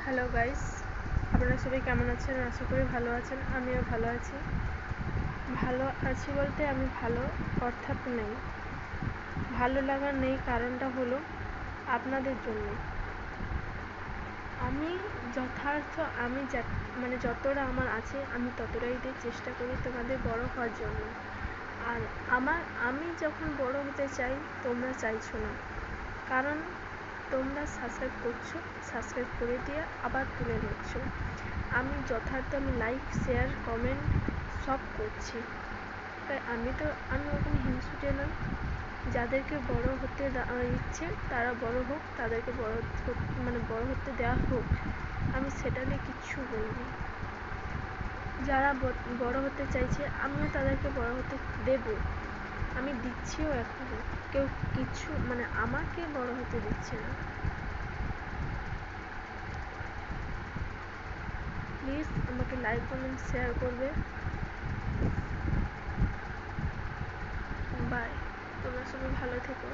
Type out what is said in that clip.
Hello guys, আপনারা সবাই কেমন আছেন? আশা করি ভালো আছেন। আমিও ভালো আছি। ভালো আছি বলতে আমি ভালো অর্থাৎ নেই। ভালো লাগা নেই কারণটা হলো আপনাদের জন্য। আমি যথার্থ আমি যতটা আমার আছে আমি ততটাই দিয়ে চেষ্টা করি তোমাদের বড় হওয়ার জন্য। আর আমি যখন বড় হতে চাই তোমরা চাইছো না, কারণ তোমরা সাবস্ক্রাইব করছো, সাবস্ক্রাইব করে দিয়ে আবার তুলে নিচ্ছ। আমি লাইক শেয়ার কমেন্ট সব করছি, তাই আমি ওখানে হিংসুটে না। যাদেরকে বড় হতে ইচ্ছে তারা বড় হোক, তাদেরকে বড় হতে দেওয়া হোক, আমি সেটা নিয়ে কিচ্ছু বলিনি। যারা বড় হতে চাইছে আমিও তাদেরকে বড় হতে দেব, আমি দিচ্ছিও। এখনো কেউ কিছু আমাকে বড় হতে দিচ্ছে না। প্লিজ আমাকে লাইক কমেন্ট শেয়ার করবে। বাই, তোমরা সবাই ভালো থেকো।